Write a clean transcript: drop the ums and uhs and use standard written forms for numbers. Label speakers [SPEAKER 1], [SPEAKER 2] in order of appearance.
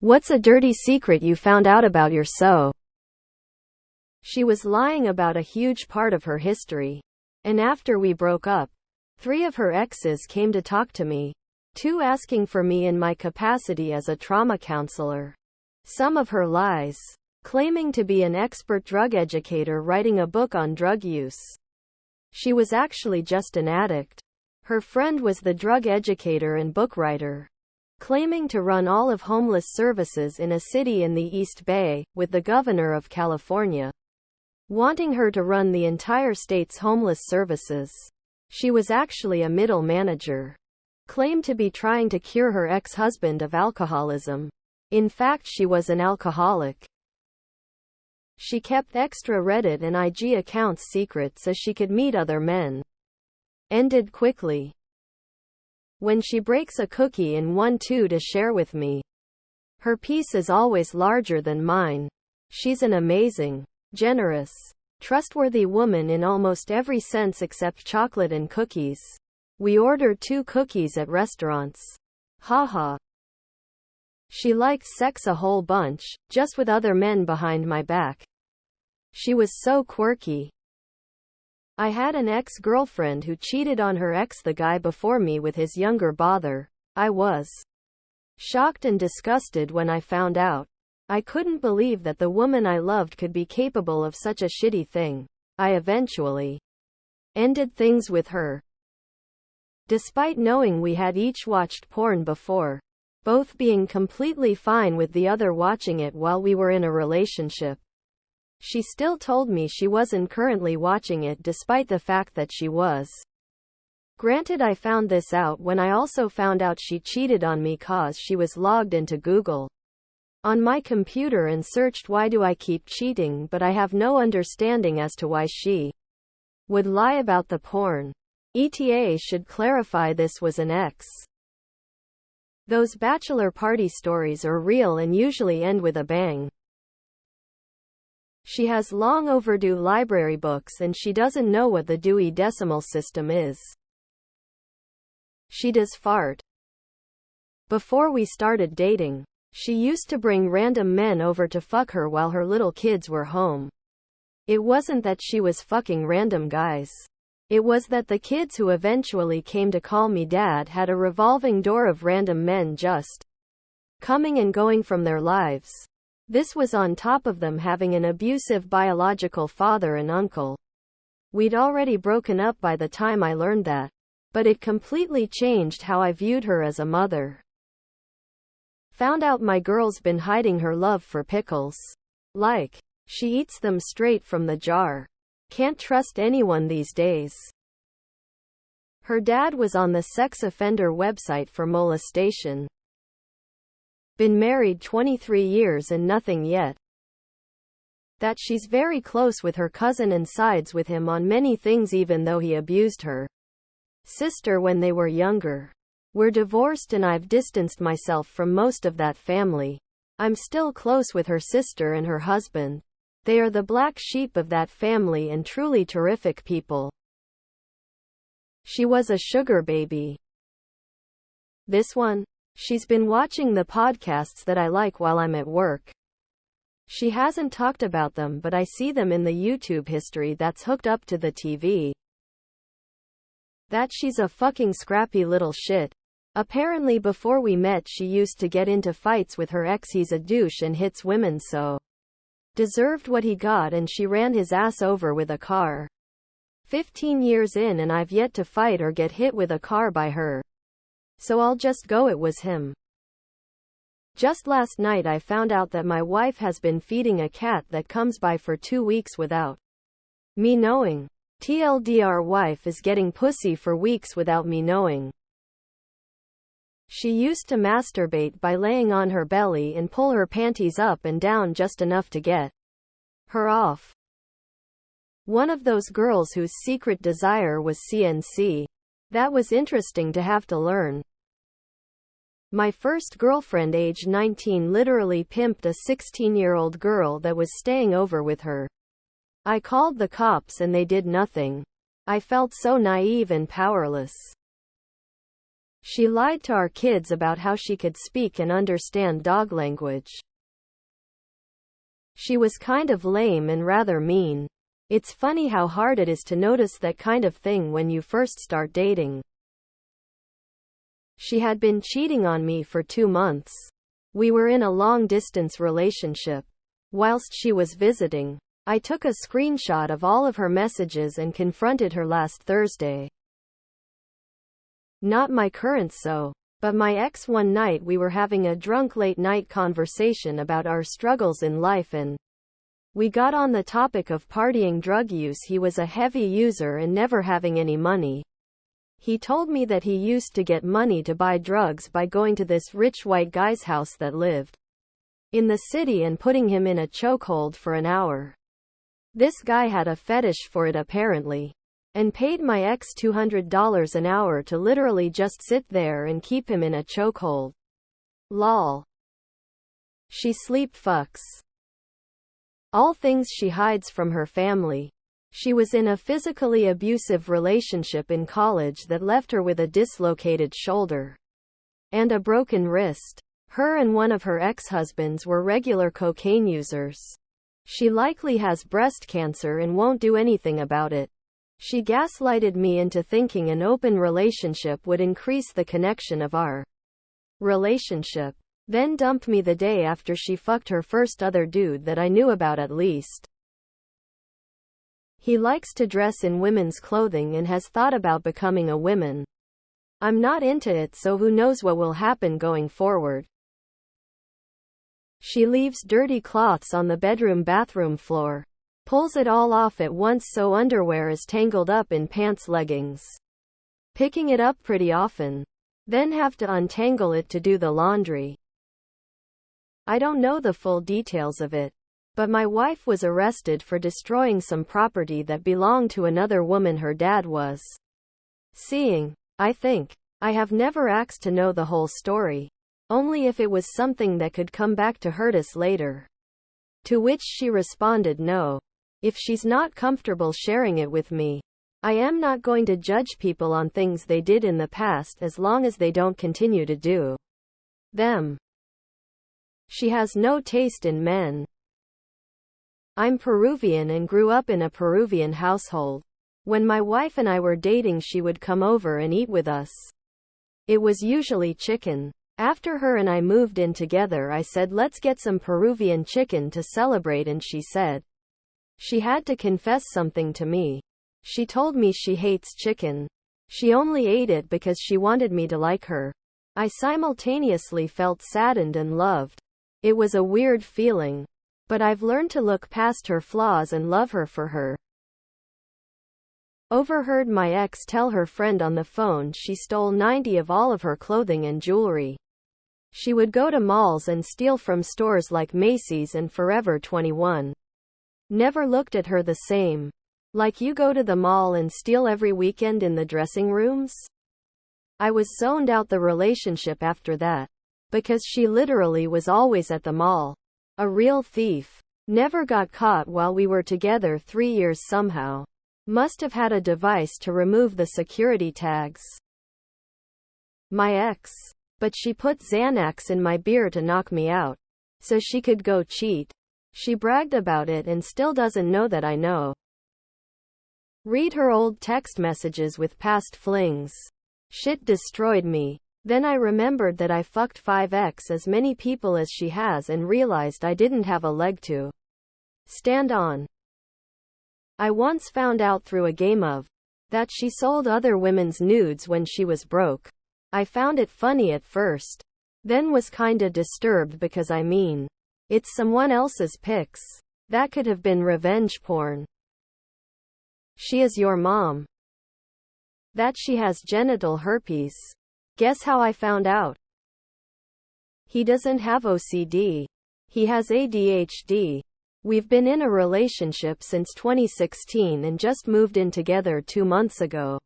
[SPEAKER 1] What's a dirty secret you found out about your so? She was lying about a huge part of her history. And after we broke up, 3 of her exes came to talk to me. 2 asking for me in my capacity as a trauma counselor. Some of her lies. Claiming to be an expert drug educator writing a book on drug use. She was actually just an addict. Her friend was the drug educator and book writer. Claiming to run all of homeless services in a city in the East Bay, with the governor of California wanting her to run the entire state's homeless services. She was actually a middle manager. Claimed to be trying to cure her ex-husband of alcoholism. In fact, she was an alcoholic. She kept extra Reddit and IG accounts secret so she could meet other men. Ended quickly. When she breaks a cookie in 1-2 to share with me. Her piece is always larger than mine. She's an amazing, generous, trustworthy woman in almost every sense except chocolate and cookies. We ordered 2 cookies at restaurants. Haha. She likes sex a whole bunch, just with other men behind my back. She was so quirky. I had an ex-girlfriend who cheated on her ex, the guy before me, with his younger brother. I was shocked and disgusted when I found out. I couldn't believe that the woman I loved could be capable of such a shitty thing. I eventually ended things with her. Despite knowing we had each watched porn before, both being completely fine with the other watching it while we were in a relationship. She still told me she wasn't currently watching it despite the fact that she was. Granted, I found this out when I also found out she cheated on me cause she was logged into Google on my computer and searched why do I keep cheating, but I have no understanding as to why she would lie about the porn. ETA should clarify this was an ex. Those bachelor party stories are real and usually end with a bang. She has long overdue library books and she doesn't know what the Dewey Decimal System is. She does fart. Before we started dating, she used to bring random men over to fuck her while her little kids were home. It wasn't that she was fucking random guys. It was that the kids who eventually came to call me dad had a revolving door of random men just coming and going from their lives. This was on top of them having an abusive biological father and uncle. We'd already broken up by the time I learned that, but it completely changed how I viewed her as a mother. Found out my girl's been hiding her love for pickles. Like, she eats them straight from the jar. Can't trust anyone these days. Her dad was on the sex offender website for molestation. Been married 23 years and nothing yet. That she's very close with her cousin and sides with him on many things even though he abused her sister when they were younger. We're divorced and I've distanced myself from most of that family. I'm still close with her sister and her husband. They are the black sheep of that family and truly terrific people. She was a sugar baby. This one? She's been watching the podcasts that I like while I'm at work. She hasn't talked about them, but I see them in the YouTube history that's hooked up to the TV. That she's a fucking scrappy little shit. Apparently before we met she used to get into fights with her ex. He's a douche and hits women, so deserved what he got and she ran his ass over with a car. 15 years in and I've yet to fight or get hit with a car by her. So I'll just go it was him. Just last night I found out that my wife has been feeding a cat that comes by for 2 weeks without me knowing. TLDR, wife is getting pussy for weeks without me knowing. She used to masturbate by laying on her belly and pull her panties up and down just enough to get her off. One of those girls whose secret desire was CNC. That was interesting to have to learn. My first girlfriend, age 19, literally pimped a 16-year-old girl that was staying over with her. I called the cops and they did nothing. I felt so naive and powerless. She lied to our kids about how she could speak and understand dog language. She was kind of lame and rather mean. It's funny how hard it is to notice that kind of thing when you first start dating. She had been cheating on me for 2 months. We were in a long-distance relationship. Whilst she was visiting, I took a screenshot of all of her messages and confronted her last Thursday. Not my current but my ex. One night we were having a drunk late-night conversation about our struggles in life and we got on the topic of partying drug use. He was a heavy user and never having any money. He told me that he used to get money to buy drugs by going to this rich white guy's house that lived in the city and putting him in a chokehold for an hour. This guy had a fetish for it apparently, and paid my ex $200 an hour to literally just sit there and keep him in a chokehold. Lol. She sleep fucks. All things she hides from her family. She was in a physically abusive relationship in college that left her with a dislocated shoulder and a broken wrist. Her and one of her ex-husbands were regular cocaine users. She likely has breast cancer and won't do anything about it. She gaslighted me into thinking an open relationship would increase the connection of our relationship. Then dumped me the day after she fucked her first other dude that I knew about at least. He likes to dress in women's clothing and has thought about becoming a woman. I'm not into it, so who knows what will happen going forward. She leaves dirty cloths on the bathroom floor. Pulls it all off at once so underwear is tangled up in pants leggings. Picking it up pretty often. Then have to untangle it to do the laundry. I don't know the full details of it, but my wife was arrested for destroying some property that belonged to another woman her dad was seeing, I think. I have never asked to know the whole story. Only if it was something that could come back to hurt us later. To which she responded no. If she's not comfortable sharing it with me, I am not going to judge people on things they did in the past as long as they don't continue to do them. She has no taste in men. I'm Peruvian and grew up in a Peruvian household. When my wife and I were dating, she would come over and eat with us. It was usually chicken. After her and I moved in together, I said let's get some Peruvian chicken to celebrate, and she said she had to confess something to me. She told me she hates chicken. She only ate it because she wanted me to like her. I simultaneously felt saddened and loved. It was a weird feeling. But I've learned to look past her flaws and love her for her. Overheard my ex tell her friend on the phone she stole 90 of all of her clothing and jewelry. She would go to malls and steal from stores like Macy's and Forever 21. Never looked at her the same. Like you go to the mall and steal every weekend in the dressing rooms? I was zoned out the relationship after that. Because she literally was always at the mall. A real thief. Never got caught while we were together 3 years somehow. Must have had a device to remove the security tags. My ex. But she put Xanax in my beer to knock me out. So she could go cheat. She bragged about it and still doesn't know that I know. Read her old text messages with past flings. Shit destroyed me. Then I remembered that I fucked 5x as many people as she has and realized I didn't have a leg to stand on. I once found out through a game of that she sold other women's nudes when she was broke. I found it funny at first. Then was kinda disturbed because it's someone else's pics. That could have been revenge porn. She is your mom. That she has genital herpes. Guess how I found out? He doesn't have OCD. He has ADHD. We've been in a relationship since 2016 and just moved in together 2 months ago.